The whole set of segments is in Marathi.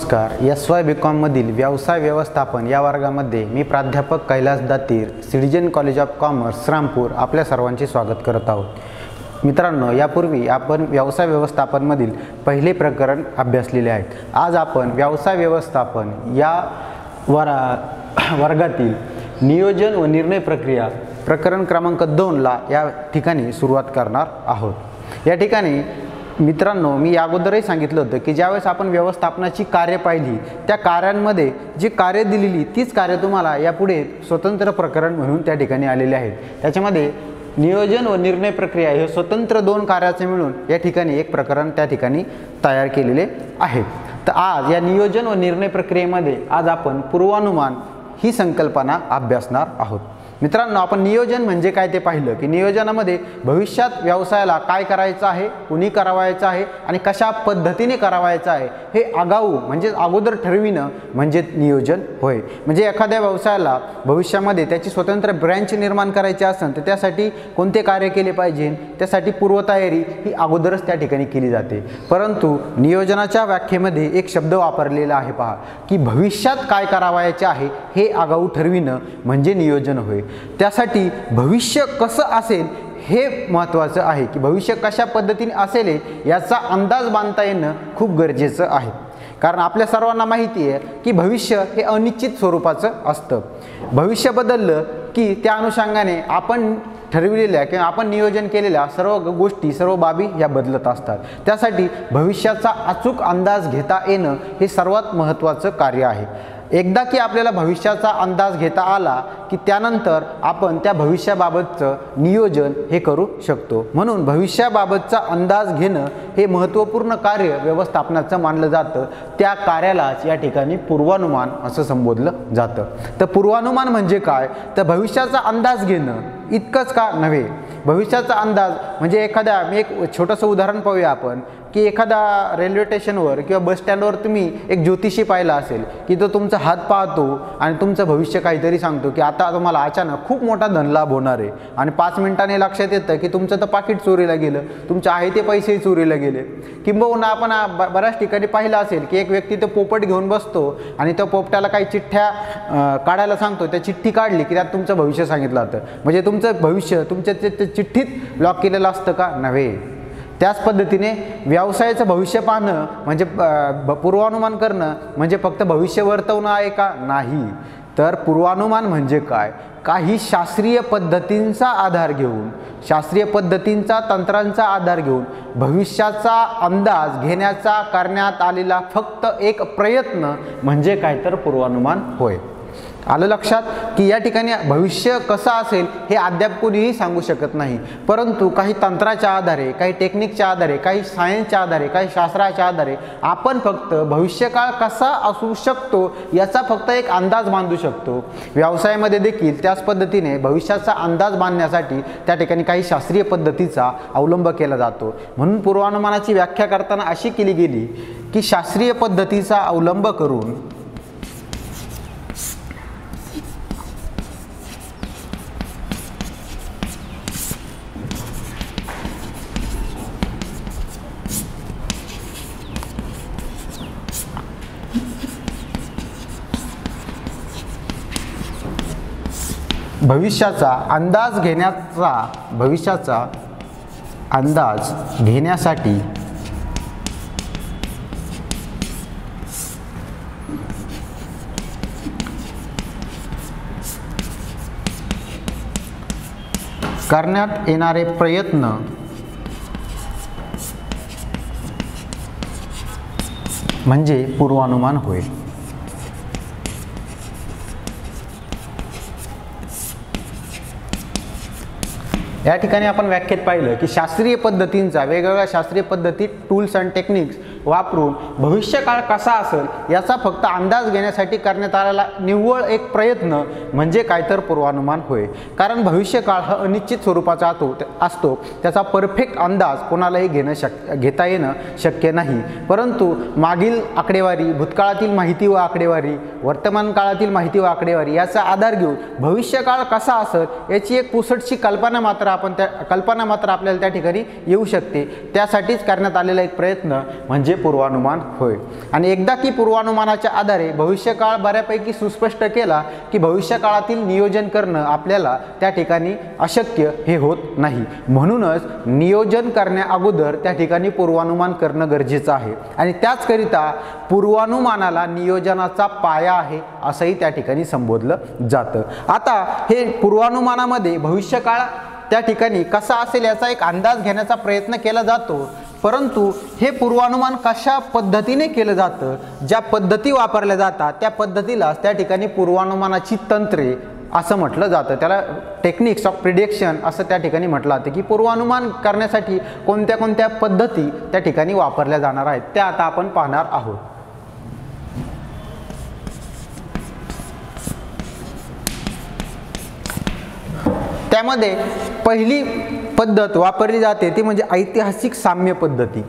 नमस्कार. SY.BCom मधील व्यवसाय व्यवस्थापन या वर्गामध्ये मी प्राध्यापक Kailas Datir, citizen college of commerce Rampur आपल्या सर्वांचे स्वागत करत आहोत. मित्रांनो, यापूर्वी आपण व्यवसाय व्यवस्थापन मधील पहिले प्रकरण अभ्यासलेले आहेत. आज आपण व्यवसाय व्यवस्थापन या वर्गातील नियोजन व निर्णय प्रक्रिया प्रकरण क्रमांक 2 ला या ठिकाणी सुरुवात करणार आहोत. या ठिकाणी मित्रांनो, मी अगोदरही सांगितलं होतं की ज्यावेळेस आपण व्यवस्थापनाची कार्य पाहिली, त्या कार्यांमध्ये जी कार्य दिलेली तीच कार्य तुम्हाला यापुढे स्वतंत्र प्रकरण म्हणून त्या ठिकाणी आलेले आहेत. त्याच्यामध्ये नियोजन व निर्णय प्रक्रिया हे स्वतंत्र 2 कार्याचे मिळून या ठिकाणी एक प्रकरण त्या ठिकाणी तयार केलेले आहे. तर आज या नियोजन व निर्णय प्रक्रियेमध्ये आज आपण पूर्वानुमान ही संकल्पना अभ्यासणार आहोत. मित्रांनो, आपण नियोजन म्हणजे काय ते पाहिलं की नियोजनामध्ये भविष्यात व्यवसायाला काय करायचं आहे, कुणी करावायचं आहे आणि कशा पद्धतीने करावायचं आहे हे आगाऊ म्हणजे अगोदर ठरविणं म्हणजे नियोजन होय. म्हणजे एखाद्या व्यवसायाला भविष्यामध्ये त्याची स्वतंत्र ब्रँच निर्माण करायची असेल तर त्यासाठी कोणते कार्य केले पाहिजे, त्यासाठी पूर्वतयारी ही अगोदरच त्या ठिकाणी केली जाते. परंतु नियोजनाच्या व्याख्येमध्ये एक शब्द वापरलेला आहे पहा, की भविष्यात काय करावायचे आहे हे आगाऊ ठरविणं म्हणजे नियोजन होय. त्यासाठी भविष्य कसं असेल हे महत्त्वाचं आहे, की भविष्य कशा पद्धतीने असेल याचा अंदाज बांधता येणं खूप गरजेचं आहे. कारण आपल्या सर्वांना माहिती आहे की भविष्य हे अनिश्चित स्वरूपाचं असतं. भविष्य बदललं की त्या अनुषंगाने आपण ठरविलेल्या किंवा आपण नियोजन केलेल्या सर्व गोष्टी, सर्व बाबी या बदलत असतात. त्यासाठी भविष्याचा अचूक अंदाज घेता येणं हे सर्वात महत्त्वाचं कार्य आहे. एकदा की आपल्याला भविष्याचा अंदाज घेता आला की त्यानंतर आपण त्या भविष्याबाबतचं नियोजन हे करू शकतो. म्हणून भविष्याबाबतचा अंदाज घेणं हे महत्त्वपूर्ण कार्य व्यवस्थापनाचं मानलं जातं. त्या कार्यालाच या ठिकाणी पूर्वानुमान असं संबोधलं जातं. तर पूर्वानुमान म्हणजे काय, तर भविष्याचा अंदाज घेणं इतकंच का नव्हे. भविष्याचा अंदाज म्हणजे एखाद्या, मी एक छोटंसं उदाहरण पाहूया आपण, की एखादा रेल्वे स्टेशनवर किंवा बस स्टँडवर तुम्ही एक ज्योतिषी पाहिला असेल की तो तुमचा हात पाहतो आणि तुमचं भविष्य काहीतरी सांगतो की आता तुम्हाला अचानक खूप मोठा धनलाभ होणार आहे. आणि 5 मिनिटांनी लक्षात येतं की तुमचं तर पाकिट चोरीला गेलं, तुमचे आहे ते पैसेही चोरीला गेले. किंबहुना आपण बऱ्याच ठिकाणी पाहिलं असेल की एक व्यक्ती तो पोपट घेऊन बसतो आणि त्या पोपटाला काही चिठ्ठ्या काढायला सांगतो. त्या चिठ्ठी काढली की त्यात तुमचं भविष्य सांगितलं जातं. म्हणजे तुमचं भविष्य तुमच्या चिठ्ठीत लॉक केलेलं असतं का, नव्हे. त्याच पद्धतीने व्यवसायाचं भविष्य पाहणं म्हणजे पूर्वानुमान करणं म्हणजे फक्त भविष्य वर्तवणं आहे का, नाही. तर पूर्वानुमान म्हणजे काय, काही शास्त्रीय पद्धतींचा आधार घेऊन, शास्त्रीय पद्धतींचा, तंत्रांचा आधार घेऊन भविष्याचा अंदाज घेण्याचा करण्यात आलेला फक्त एक प्रयत्न म्हणजे काय, तर पूर्वानुमान होय. आलं लक्षात की या ठिकाणी भविष्य कसं असेल हे अद्याप कोणीही सांगू शकत नाही. परंतु काही तंत्राच्या आधारे, काही टेक्निकच्या आधारे, काही सायन्सच्या आधारे, काही शास्त्राच्या आधारे आपण फक्त भविष्यकाळ कसा असू शकतो याचा फक्त एक अंदाज बांधू शकतो. व्यवसायामध्ये देखील त्याच पद्धतीने भविष्याचा अंदाज बांधण्यासाठी त्या ठिकाणी काही शास्त्रीय पद्धतीचा अवलंब केला जातो. म्हणून पूर्वानुमानाची व्याख्या करताना अशी केली गेली की शास्त्रीय पद्धतीचा अवलंब करून भविष्याचा अंदाज घेण्यासाठी करण्यात येणारे प्रयत्न म्हणजे पूर्वानुमान होय. या ठिकाणी आपण व्याख्येत पाहिलं की शास्त्रीय पद्धतींचा, वेगवेगळ्या शास्त्रीय पद्धती, टूल्स अँड टेक्निक्स वापरून भविष्यकाळ कसा असेल याचा फक्त अंदाज घेण्यासाठी करण्यात आलेला निव्वळ एक प्रयत्न म्हणजे काय, तर पूर्वानुमान होय. कारण भविष्यकाळ हा अनिश्चित स्वरूपाचा असतो. त्याचा परफेक्ट अंदाज कोणालाही घेता येणं शक्य नाही. परंतु मागील आकडेवारी, भूतकाळातील माहिती व आकडेवारी, वर्तमान काळातील माहिती व आकडेवारी याचा आधार घेऊन भविष्यकाळ कसा असेल याची एक पुसटशी कल्पना मात्र आपल्याला त्या ठिकाणी येऊ शकते. त्यासाठीच करण्यात आलेला एक प्रयत्न म्हणजे म्हणजे पूर्वानुमान होय। आणि एकदा की पूर्वानुमानाच्या आधारे भविष्यकाळ बऱ्यापैकी सुस्पष्ट केला की भविष्यकाळातील नियोजन करणं आपल्याला त्या ठिकाणी अशक्य हे होत नाही। म्हणूनच नियोजन करण्या अगोदर त्या ठिकाणी पूर्वानुमान करणं गरजेचं आहे आणि त्याचकरिता पूर्वानुमानाला नियोजनाचा पाया आहे असंही त्या ठिकाणी संबोधलं जातं। आता हे पूर्वानुमानामध्ये भविष्यकाळ त्या ठिकाणी कसा असेल याचा एक अंदाज घेण्याचा प्रयत्न केला जातो, परंतु हे पूर्वानुमान कशा पद्धतीने केलं जातं, ज्या पद्धती वापरल्या जातात त्या पद्धतीलाच त्या ठिकाणी पूर्वानुमानाची तंत्रे असं म्हटलं जातं। त्याला टेक्निक्स ऑफ प्रिडिक्शन असं त्या ठिकाणी म्हटलं जातं की पूर्वानुमान करण्यासाठी कोणत्या कोणत्या पद्धती त्या ठिकाणी वापरल्या जाणार आहेत त्या आता आपण पाहणार आहोत। त्यामध्ये पहिली पद्धत वापरली जाते ती म्हणजे ऐतिहासिक साम्य पद्धती।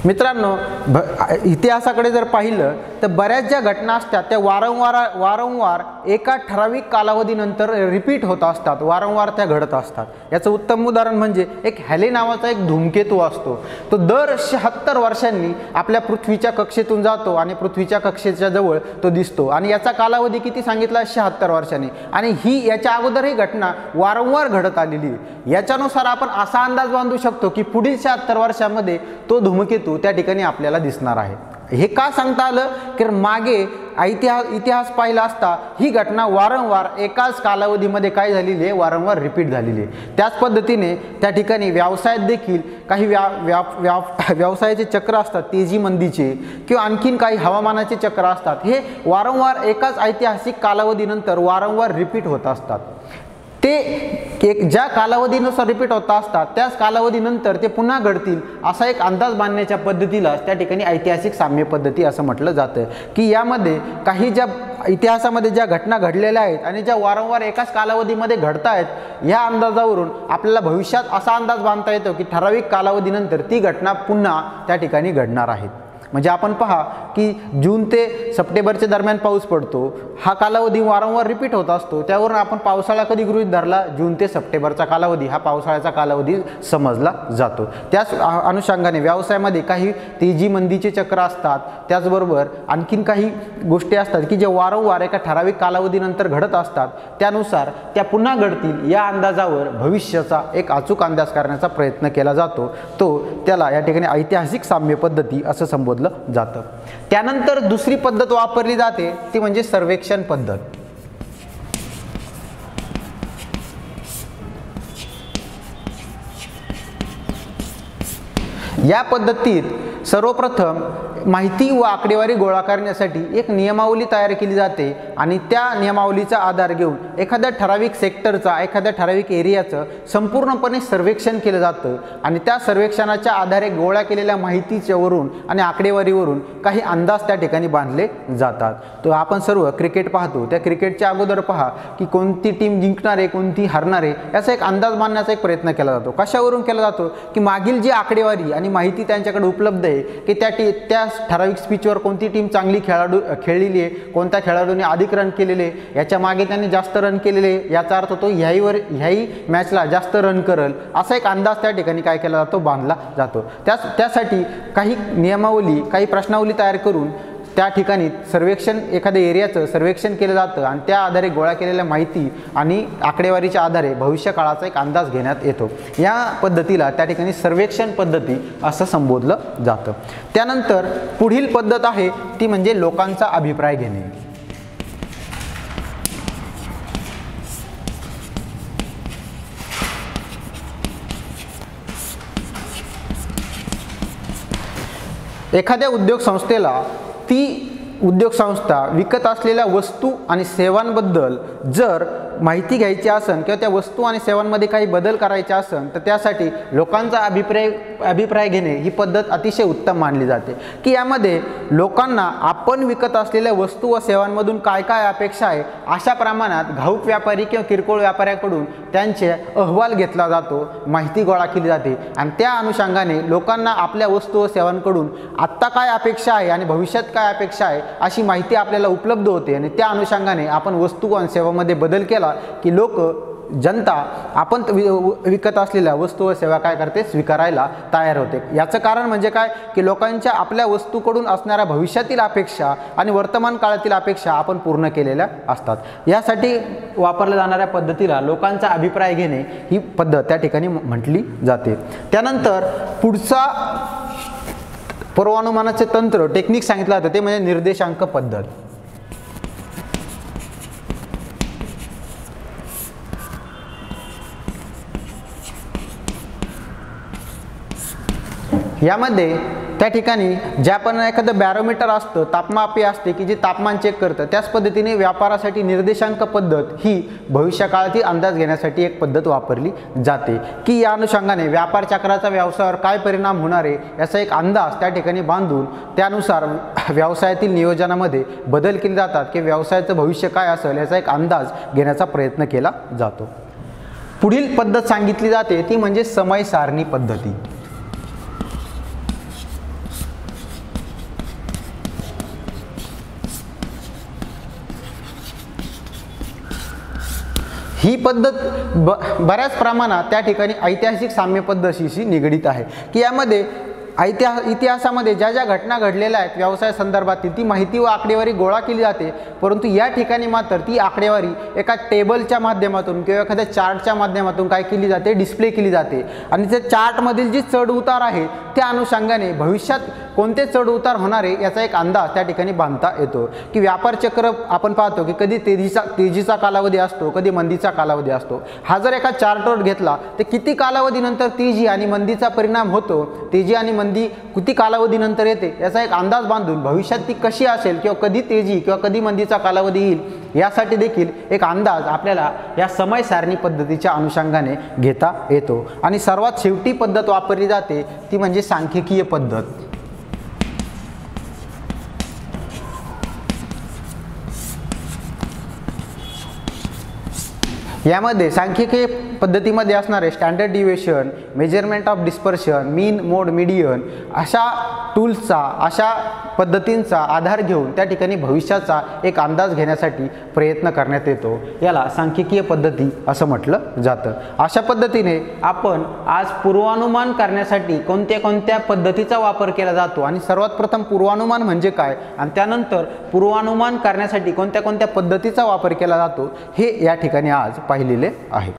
मित्रांनो, इतिहासाकडे जर पाहिलं तर बऱ्याच ज्या घटना असतात त्या वारंवार एका ठराविक कालावधीनंतर रिपीट होत असतात, वारंवार त्या घडत असतात। याचं उत्तम उदाहरण म्हणजे एक हॅले नावाचा एक धूमकेतू असतो। तो दर 76 वर्षांनी आपल्या पृथ्वीच्या कक्षेतून जातो आणि पृथ्वीच्या कक्षेच्या जवळ तो दिसतो आणि याचा कालावधी किती सांगितला 76 वर्षांनी आणि ही याच्या अगोदर ही घटना वारंवार घडत आलेली आहे। याच्यानुसार आपण असा अंदाज बांधू शकतो की पुढील 76 वर्षांमध्ये तो धूमकेतू त्या ठिकाणी आपल्याला दिसणार आहे। हे का सांगता आलं की मागे इतिहास पाहिला असता ही घटना वारंवार एकाच कालावधीमध्ये काय झालेली आहे, वारंवार रिपीट झालेली आहे। त्याच पद्धतीने त्या ठिकाणी व्यवसायात देखील काही व्यवसायाचे चक्र असतात, तेजी मंदीचे किंवा आणखीन काही हवामानाचे चक्र असतात, हे वारंवार एकाच ऐतिहासिक कालावधीनंतर वारंवार रिपीट होत असतात। ते एक ज्या कालावधीनुसार रिपीट होत असतात त्याच कालावधीनंतर ते पुन्हा घडतील असा एक अंदाज बांधण्याच्या पद्धतीला त्या ठिकाणी ऐतिहासिक साम्य पद्धती असं म्हटलं जातं की यामध्ये काही ज्या इतिहासामध्ये ज्या घटना घडलेल्या आहेत आणि ज्या वारंवार एकाच कालावधीमध्ये घडत आहेत या अंदाजावरून आपल्याला भविष्यात असा अंदाज बांधता येतो की ठराविक कालावधीनंतर ती घटना पुन्हा त्या ठिकाणी घडणार आहे। म्हणजे आपण पहा की जून ते सप्टेंबरच्या दरम्यान पाऊस पडतो, हा कालावधी वारंवार रिपीट होत असतो, त्यावरून आपण पावसाळा कधी गृहीत धरला, जून ते सप्टेंबरचा कालावधी हा पावसाळ्याचा कालावधी समजला जातो। त्याच अनुषंगाने व्यवसायामध्ये काही तेजी मंदीचे चक्र असतात, त्याचबरोबर आणखीन काही गोष्टी असतात की जे वारंवार एका ठराविक कालावधीनंतर घडत असतात, त्यानुसार त्या पुन्हा घडतील या अंदाजावर भविष्याचा एक अचूक अंदाज करण्याचा प्रयत्न केला जातो। त्याला या ठिकाणी ऐतिहासिक साम्य पद्धती असं संबोधलं जातं। त्यानंतर दुसरी पद्धत वापरली जाते ती म्हणजे सर्वेक्षण पद्धत। या पद्धतीत सर्वप्रथम माहिती व आकडेवारी गोळा करण्यासाठी एक नियमावली तयार केली जाते आणि त्या नियमावलीचा आधार घेऊन एखाद्या ठराविक सेक्टरचा, एखाद्या ठराविक एरियाचं संपूर्णपणे सर्वेक्षण केलं जातं आणि त्या सर्वेक्षणाच्या आधारे गोळा केलेल्या माहितीच्यावरून आणि आकडेवारीवरून काही अंदाज त्या ठिकाणी बांधले जातात। तो आपण सर्व क्रिकेट पाहतो, त्या क्रिकेटच्या अगोदर पहा की कोणती टीम जिंकणार आहे, कोणती हारणार आहे याचा एक अंदाज बांधण्याचा एक प्रयत्न केला जातो। कशावरून केला जातो की मागील जी आकडेवारी आणि माहिती त्यांच्याकडे उपलब्ध आहे की त्या ठराविक स्पीचवर कोणती टीम चांगली खेळलेली आहे, कोणत्या खेळाडूने अधिक रन केलेले, याच्या मागे त्यांनी जास्त रन केलेले, याचा अर्थ तो ह्याही मॅचला जास्त रन करेल असा एक अंदाज त्या ठिकाणी काय केला जातो, बांधला जातो। त्यासाठी काही नियमावली, काही प्रश्नावली तयार करून त्या ठिकाणी एखाद्या एरियाचं सर्वेक्षण केलं जातं आणि त्या आधारे गोळा केलेल्या माहिती आणि आकडेवारीच्या आधारे भविष्यकाळाचा एक अंदाज घेण्यात येतो। या पद्धतीला त्या ठिकाणी सर्वेक्षण पद्धती असं संबोधलं जातं। त्यानंतर पुढील पद्धत आहे ती म्हणजे लोकांचा अभिप्राय घेणे। एखाद्या उद्योग संस्थेला ती उद्योग संस्था विकत असलेल्या वस्तू आणि सेवांबद्दल जर माहिती घ्यायची असेल किंवा त्या वस्तू आणि सेवांमध्ये काही बदल करायचे असेल तर त्यासाठी लोकांचा अभिप्राय घेणे ही पद्धत अतिशय उत्तम मानली जाते, की यामध्ये लोकांना आपण विकत असलेल्या वस्तू व सेवांमधून काय काय अपेक्षा आहे अशा प्रमाणात घाऊक व्यापारी किंवा किरकोळ व्यापाऱ्याकडून त्यांचे अहवाल घेतला जातो, माहिती गोळा केली जाते आणि त्या अनुषंगाने लोकांना आपल्या वस्तू व सेवांकडून आत्ता काय अपेक्षा आहे आणि भविष्यात काय अपेक्षा आहे अशी माहिती आपल्याला उपलब्ध होते आणि त्या अनुषंगाने आपण वस्तू आणि सेवांमध्ये बदल केला की जनता आपण विकत असलेल्या वस्तू व सेवा काय करते, स्वीकारायला तयार होते। याचं कारण म्हणजे काय की लोकांच्या आपल्या वस्तूकडून असणाऱ्या भविष्यातील अपेक्षा आणि वर्तमान काळातील अपेक्षा आपण पूर्ण केलेल्या असतात। यासाठी वापरल्या जाणाऱ्या पद्धतीला लोकांचा अभिप्राय घेणे ही पद्धत त्या ठिकाणी म्हटली जाते। त्यानंतर पुढचा पूर्वानुमानाचे तंत्र टेक्निक सांगितलं जातं ते म्हणजे निर्देशांक पद्धत। यामध्ये त्या ठिकाणी ज्या पण एखादं बॅरोमीटर असतं, तापमापी असते की जे तापमान चेक करतं, त्याच पद्धतीने व्यापारासाठी निर्देशांक पद्धत ही भविष्यकाळातील अंदाज घेण्यासाठी एक पद्धत वापरली जाते, की या अनुषंगाने व्यापार चक्राचा व्यवसायावर काय परिणाम होणार आहे याचा एक अंदाज त्या ठिकाणी बांधून त्यानुसार व्यवसायातील नियोजनामध्ये बदल केले जातात, की व्यवसायाचं भविष्य काय असेल याचा एक अंदाज घेण्याचा प्रयत्न केला जातो। पुढील पद्धत सांगितली जाते ती म्हणजे समय सारणी पद्धती। ही पद्धत बऱ्याच प्रमाणात त्या ठिकाणी ऐतिहासिक साम्य पद्धतीशी निगडीत आहे, की यामध्ये इतिहासामध्ये ज्या ज्या घटना घडलेल्या आहेत व्यवसाय संदर्भातील ती माहिती व आकडेवारी गोळा केली जाते, परंतु या ठिकाणी मात्र ती आकडेवारी एका टेबलच्या माध्यमातून किंवा एखाद्या चार्टच्या माध्यमातून काय केली जाते, डिस्प्ले केली जाते आणि त्या चार्टमधील जी चढ उतार आहे त्या अनुषंगाने भविष्यात कोणते चढ उतार होणार आहे याचा एक अंदाज त्या ठिकाणी बांधता येतो, की व्यापार चक्र आपण पाहतो की कधी तेजीचा कालावधी असतो, कधी मंदीचा कालावधी असतो। हा जर एका चार्टवर घेतला तर किती कालावधीनंतर तेजी आणि मंदीचा परिणाम होतो, तेजी आणि मंदी किती कालावधीनंतर येते याचा एक अंदाज बांधून भविष्यात ती कशी असेल किंवा कधी तेजी किंवा कधी मंदीचा कालावधी येईल यासाठी देखील एक अंदाज आपल्याला या समय सारणी पद्धतीच्या अनुषंगाने घेता येतो। आणि सर्वात शेवटी पद्धत वापरली जाते ती म्हणजे सांख्यिकीय पद्धत। यामध्ये सांख्यिकीय पद्धतीमध्ये असणारे standard deviation, measurement of dispersion, mean, mode, median अशा टूल्सचा, अशा पद्धतींचा आधार घेऊन त्या ठिकाणी भविष्याचा एक अंदाज घेण्यासाठी प्रयत्न करण्यात येतो, याला सांख्यिकीय पद्धती असं म्हटलं जातं। अशा पद्धतीने आपण आज पूर्वानुमान करण्यासाठी कोणत्या कोणत्या पद्धतीचा वापर केला जातो आणि सर्वात प्रथम पूर्वानुमान म्हणजे काय आणि त्यानंतर पूर्वानुमान करण्यासाठी कोणत्या कोणत्या पद्धतीचा वापर केला जातो हे या ठिकाणी आज पाहिलेले आहे।